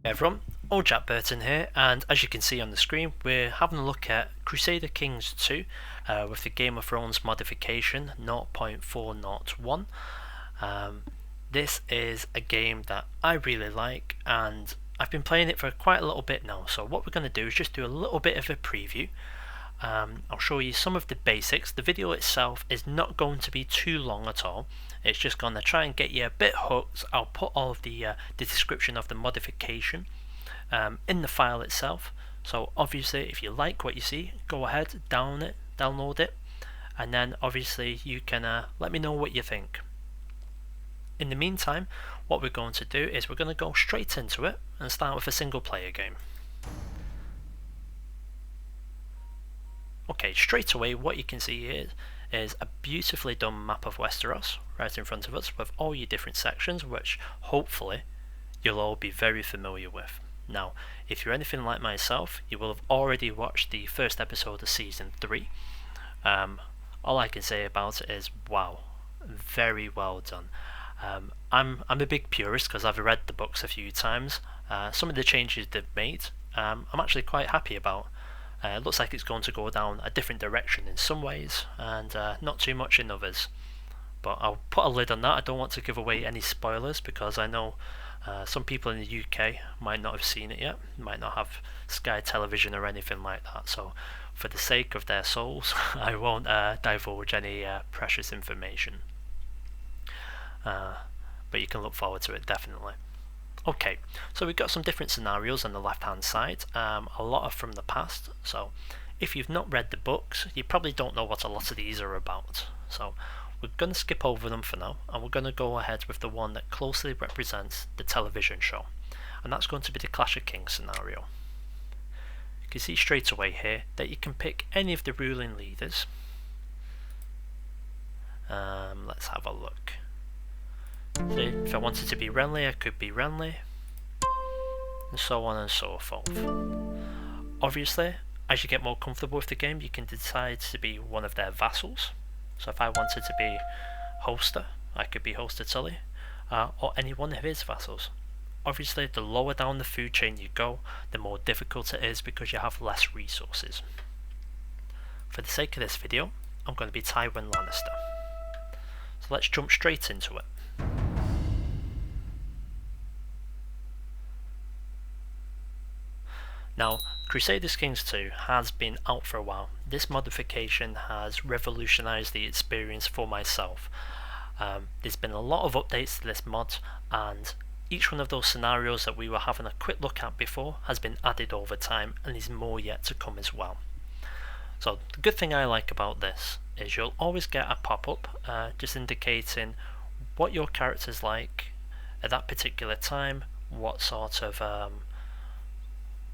Hey everyone, Old Jack Burton here, and as you can see on the screen, we're having a look at Crusader Kings 2 with the Game of Thrones modification 0.401. This is a game that I really like, and I've been playing it for quite a little bit now. So what we're going to do is just do a little bit of a preview. I'll show you some of the basics. The video itself is not going to be too long at all. It's just going to try and get you a bit hooked. I'll put all of the description of the modification in the file itself. So obviously if you like what you see, go ahead, download it, and then obviously you can let me know what you think. In the meantime, what we're going to do is we're going to go straight into it and start with a single player game. Okay, straight away what you can see here is a beautifully done map of Westeros right in front of us with all your different sections, which hopefully you'll all be very familiar with. Now, if you're anything like myself, you will have already watched the first episode of season 3. All I can say about it is wow, very well done. I'm a big purist because I've read the books a few times. Some of the changes they've made, I'm actually quite happy about. It looks like it's going to go down a different direction in some ways, and not too much in others. But I'll put a lid on that. I don't want to give away any spoilers because I know some people in the UK might not have seen it yet, might not have Sky Television or anything like that. So for the sake of their souls, I won't divulge any precious information. But you can look forward to it definitely. Okay, so we've got some different scenarios on the left hand side, a lot are from the past, so if you've not read the books, you probably don't know what a lot of these are about. So we're going to skip over them for now, and we're going to go ahead with the one that closely represents the television show, and that's going to be the Clash of Kings scenario. You can see straight away here that you can pick any of the ruling leaders. Let's have a look. So if I wanted to be Renly, I could be Renly, and so on and so forth. Obviously, as you get more comfortable with the game, you can decide to be one of their vassals. So if I wanted to be Hoster, I could be Hoster Tully, or any one of his vassals. Obviously, the lower down the food chain you go, the more difficult it is because you have less resources. For the sake of this video, I'm going to be Tywin Lannister. So let's jump straight into it. Now, Crusader Kings 2 has been out for a while. This modification has revolutionised the experience for myself. There's been a lot of updates to this mod, and each one of those scenarios that we were having a quick look at before has been added over time, and there's more yet to come as well. So the good thing I like about this is you'll always get a pop-up just indicating what your character's like at that particular time, what sort of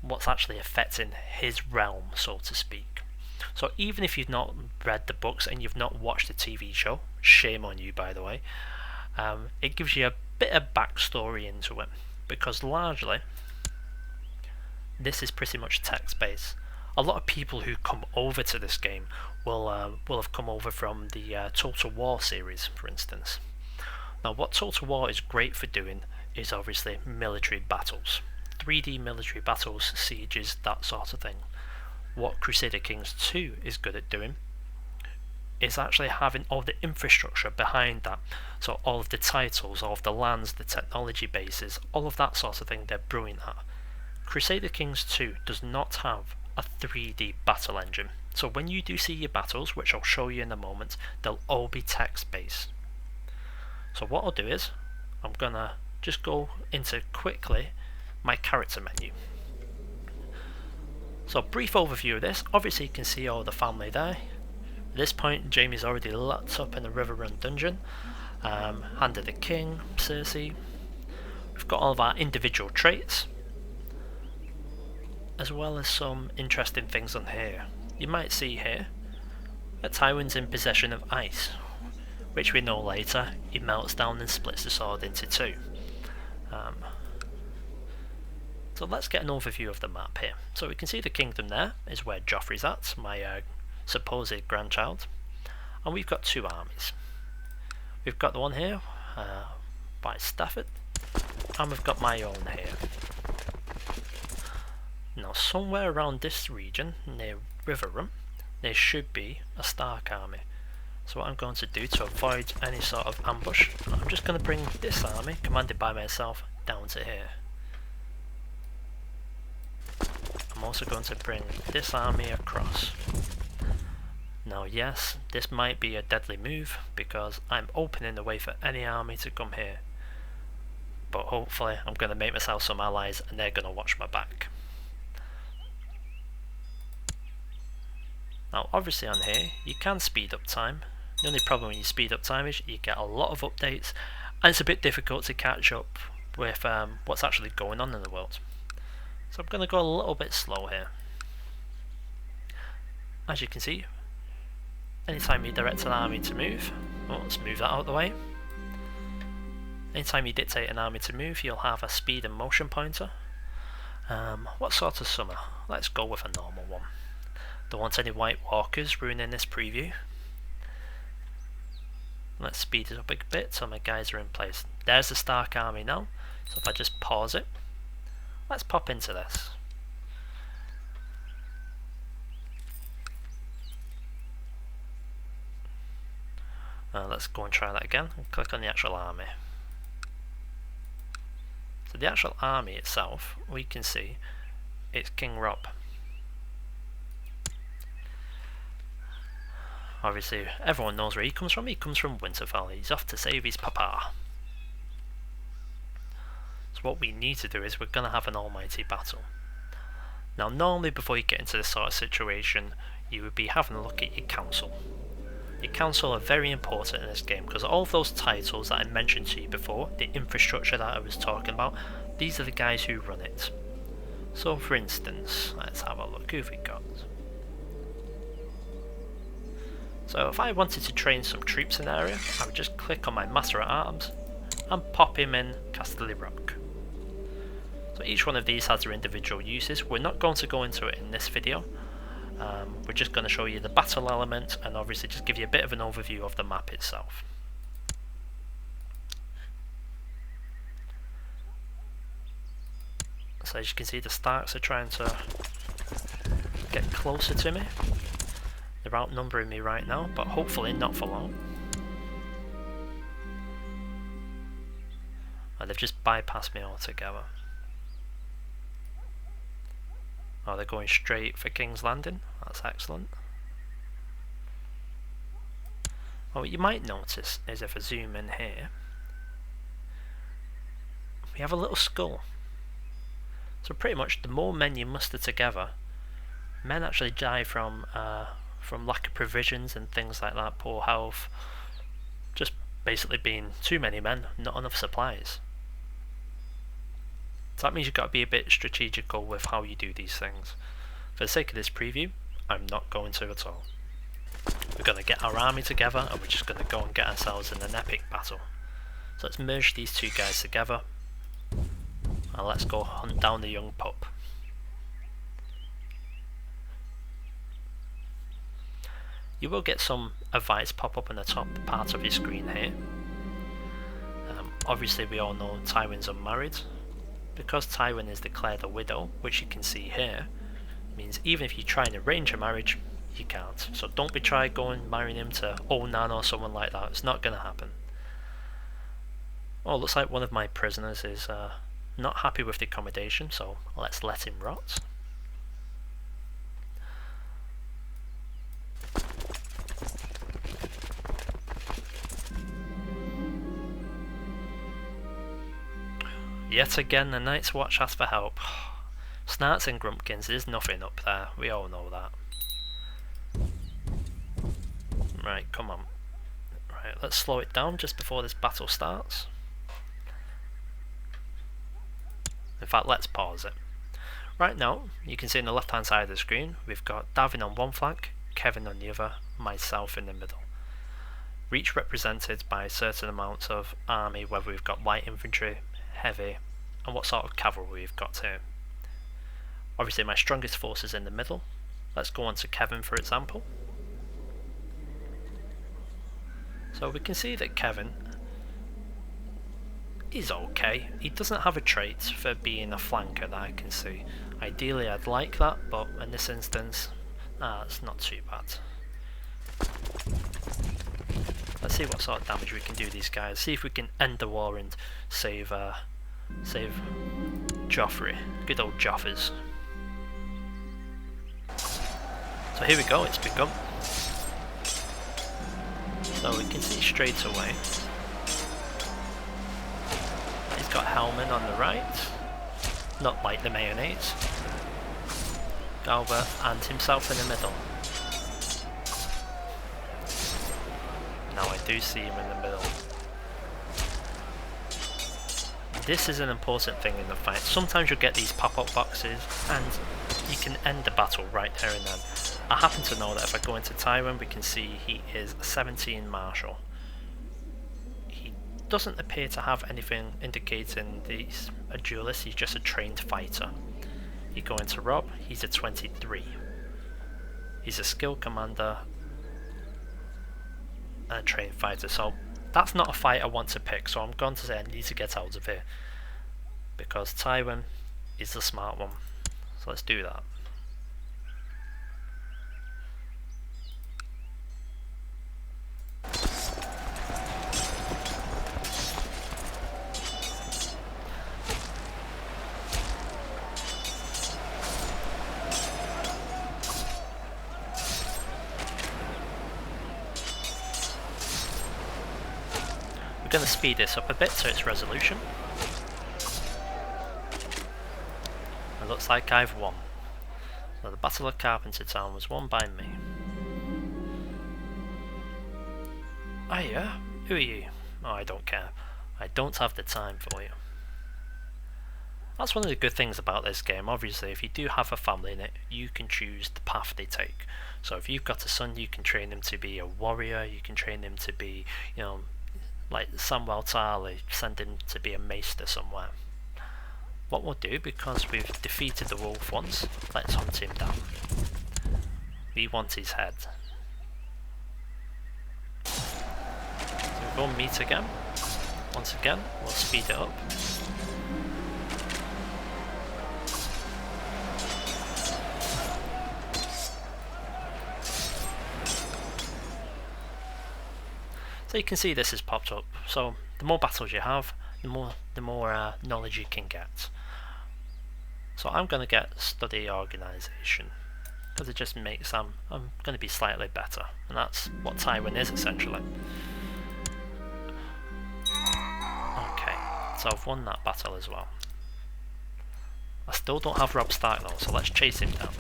what's actually affecting his realm, so to speak. So even if you've not read the books and you've not watched the TV show, shame on you by the way, it gives you a bit of backstory into it, because largely this is pretty much text based. A lot of people who come over to this game will have come over from the Total War series, for instance. Now what Total War is great for doing is obviously military battles. 3D military battles, sieges, that sort of thing. What Crusader Kings 2 is good at doing is actually having all the infrastructure behind that. So all of the titles, all of the lands, the technology bases, all of that sort of thing they're brilliant at. Crusader Kings 2 does not have a 3D battle engine. So when you do see your battles, which I'll show you in a moment, they'll all be text based. So what I'll do is, I'm gonna just go into quickly my character menu. So brief overview of this, obviously you can see all the family there. At this point Jaime's already locked up in the Riverrun dungeon. Hand of the King, Cersei. We've got all of our individual traits, as well as some interesting things on here. You might see here that Tywin's in possession of ice, which we know later he melts down and splits the sword into two. So let's get an overview of the map here. So we can see the kingdom there is where Joffrey's at, my supposed grandchild. And we've got two armies. We've got the one here by Stafford, and we've got my own here. somewhere around this region, near Rotherham, there should be a Stark army. So what I'm going to do to avoid any sort of ambush, I'm just going to bring this army, commanded by myself, down to here. I'm also going to bring this army across. Now yes, this might be a deadly move, because I'm opening the way for any army to come here. But hopefully I'm going to make myself some allies and they're going to watch my back. Now obviously on here, you can speed up time. The only problem when you speed up time is you get a lot of updates and it's a bit difficult to catch up with what's actually going on in the world. So I'm going to go a little bit slow here. As you can see, anytime you direct an army to move, well, let's move that out of the way. Anytime you dictate an army to move, you'll have a speed and motion pointer. What sort of summer? Let's go with a normal one. Don't want any White Walkers ruining this preview. Let's speed it up a bit so my guys are in place. There's the Stark army now, so if I just pause it, let's pop into this. Let's go and try that again and click on the actual army. So the actual army itself, we can see it's King Rob. Obviously everyone knows where he comes from. He comes from Winterfell. He's off to save his papa. So what we need to do is we're going to have an almighty battle. Now normally before you get into this sort of situation, you would be having a look at your council. Your council are very important in this game because all of those titles that I mentioned to you before, the infrastructure that I was talking about, these are the guys who run it. So for instance, let's have a look, who have we got? So if I wanted to train some troops in the area, I would just click on my Master at Arms and pop him in Casterly Rock. So each one of these has their individual uses. We're not going to go into it in this video. We're just going to show you the battle element and obviously just give you a bit of an overview of the map itself. So as you can see, the Starks are trying to get closer to me. They're outnumbering me right now, but hopefully not for long. And they've just bypassed me altogether. Oh, they're going straight for King's Landing. That's excellent. Oh, what you might notice is if I zoom in here, we have a little skull. So pretty much the more men you muster together, men actually die from lack of provisions and things like that, poor health, just basically being too many men, not enough supplies. So that means you've got to be a bit strategical with how you do these things. For the sake of this preview, I'm not going to at all. We're going to get our army together and we're just going to go and get ourselves in an epic battle. So let's merge these two guys together and let's go hunt down the young pup. You will get some advice pop up on the top part of your screen here. Obviously we all know Tywin's unmarried. Because Tywin is declared a widow, which you can see here, means even if you try and arrange a marriage, you can't. So don't be trying going marrying him to Onan or someone like that. It's not going to happen. Oh, looks like one of my prisoners is not happy with the accommodation, so let's let him rot. Yet again, the Night's Watch asks for help. Snarts and Grumpkins, there's nothing up there. We all know that. Right, come on. Right, let's slow it down just before this battle starts. In fact, let's pause it. Right now, you can see on the left hand side of the screen, we've got Davin on one flank, Kevin on the other, myself in the middle. We're each represented by certain amounts of army, whether we've got light infantry, heavy, and what sort of cavalry we've got here. Obviously my strongest force is in the middle. Let's go on to Kevin for example. So we can see that Kevin, he's okay. He doesn't have a trait for being a flanker that I can see. Ideally I'd like that, but in this instance, it's not too bad. Let's see what sort of damage we can do these guys. See if we can end the war and save Joffrey. Good old Joffers. So here we go, it's begun. So we can see straight away. He's got Hellman on the right. Not like the mayonnaise. Galba and himself in the middle. Now I do see him in the middle. This is an important thing in the fight. Sometimes you'll get these pop-up boxes and you can end the battle right there and then. I happen to know that if I go into Tywin, we can see he is 17 martial. He doesn't appear to have anything indicating he's a duelist, he's just a trained fighter. You go into Rob, he's a 23. He's a skilled commander and a trained fighter, so that's not a fight I want to pick, so I'm going to say I need to get out of here. Because Tywin is the smart one. So let's do that. We're going to speed this up a bit to its resolution. It looks like I've won. So the Battle of Carpenter Town was won by me. Oh yeah? Who are you? Oh, I don't care. I don't have the time for you. That's one of the good things about this game. Obviously, if you do have a family in it, you can choose the path they take. So if you've got a son, you can train him to be a warrior, you can train him to be, you know, like Samwell Tarly, send him to be a maester somewhere. What we'll do, because we've defeated the wolf once, let's hunt him down. We want his head. So we'll go meet again. Once again, we'll speed it up. So you can see this has popped up. So the more battles you have, the more knowledge you can get. So I'm going to get study organisation because it just makes I'm going to be slightly better, and that's what Tywin is essentially. Okay, so I've won that battle as well. I still don't have Robb Stark though, so let's chase him down.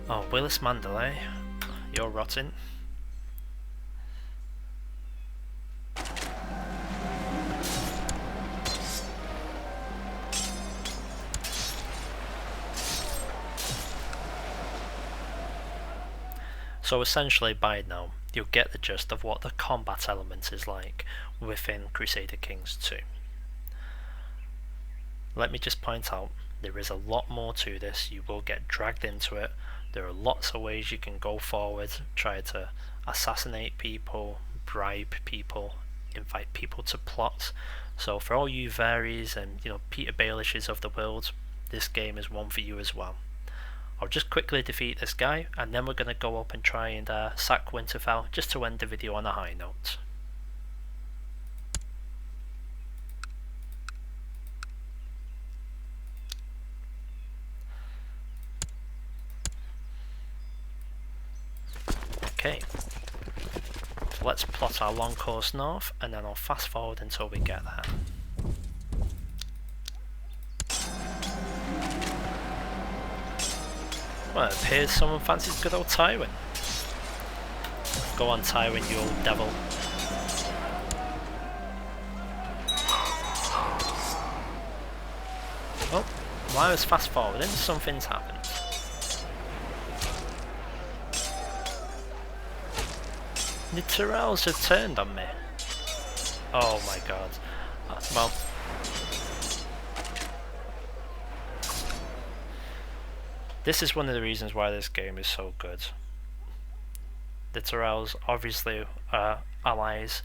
Oh, Willis Mandalay, you're rotten. So essentially by now, you'll get the gist of what the combat element is like within Crusader Kings 2. Let me just point out, there is a lot more to this. You will get dragged into it. There are lots of ways you can go forward, try to assassinate people, bribe people, invite people to plots. So for all you Varys and Peter Bailishes of the world, this game is one for you as well. I'll just quickly defeat this guy, and then we're going to go up and try and sack Winterfell, just to end the video on a high note. Okay, so let's plot our long course north, and then I'll fast forward until we get there. Well, it appears someone fancies good old Tywin. Go on Tywin, you old devil. Oh, while I was fast forwarding, something's happened. The Tyrells have turned on me. Oh my god. Well, this is one of the reasons why this game is so good. The Tyrells obviously are allies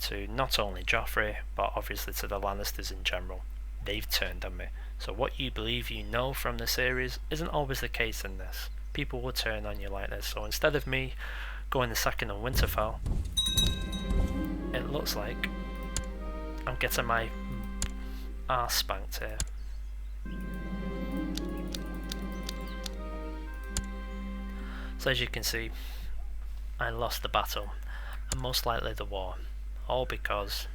to not only Joffrey, but obviously to the Lannisters in general. They've turned on me. So what you believe you know from the series isn't always the case in this. People will turn on you like this. So instead of me going the second on Winterfell, it looks like I'm getting my arse spanked here. So as you can see, I lost the battle, and most likely the war, all because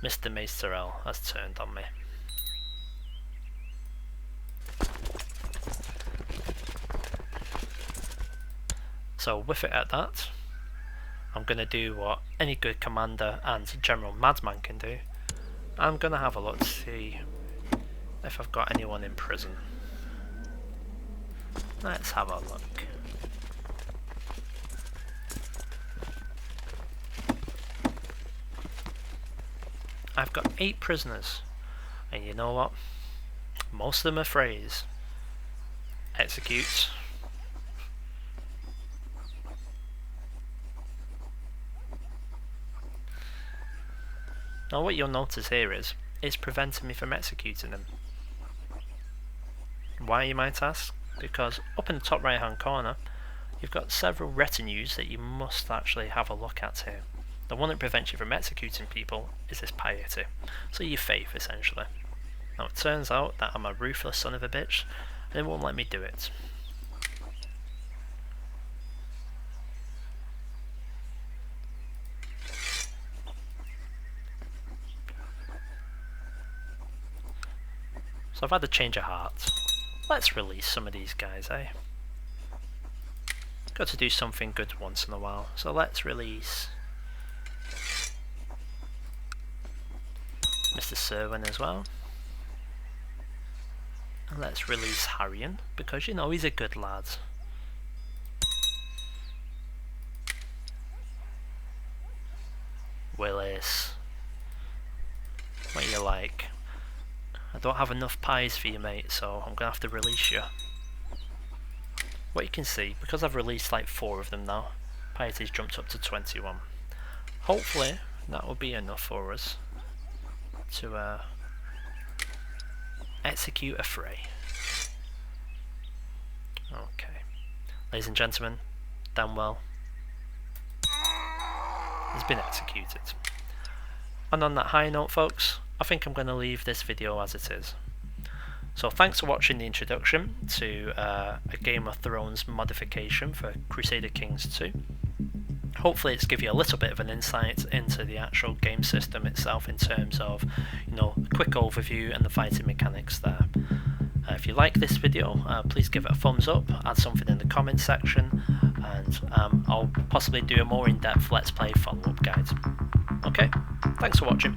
Mr. Mace Tyrell has turned on me. So with it at that, I'm going to do what any good commander and general madman can do. I'm going to have a look to see if I've got anyone in prison. Let's have a look. I've got 8 prisoners, and you know what? Most of them are Freys. Execute. Now what you'll notice here is, it's preventing me from executing them. Why, you might ask? Because up in the top right hand corner, you've got several retinues that you must actually have a look at here. The one that prevents you from executing people is this piety, so your faith essentially. Now it turns out that I'm a ruthless son of a bitch, and it won't let me do it. So I've had a change of heart. Let's release some of these guys, eh? Got to do something good once in a while, so let's release Mr. Serwyn as well. And let's release Harrion, because you know he's a good lad. Willis, what do you like? I don't have enough pies for you, mate, so I'm gonna have to release you. What you can see, because I've released like 4 of them now, piety's jumped up to 21. Hopefully that will be enough for us to execute a fray. Okay, ladies and gentlemen, Danwell has been executed. And on that high note, folks, I think I'm going to leave this video as it is. So thanks for watching the introduction to a Game of Thrones modification for Crusader Kings 2. Hopefully it's give you a little bit of an insight into the actual game system itself in terms of, you know, a quick overview and the fighting mechanics there. If you like this video, please give it a thumbs up, add something in the comments section, and I'll possibly do a more in-depth Let's Play follow-up guide. Okay, thanks for watching.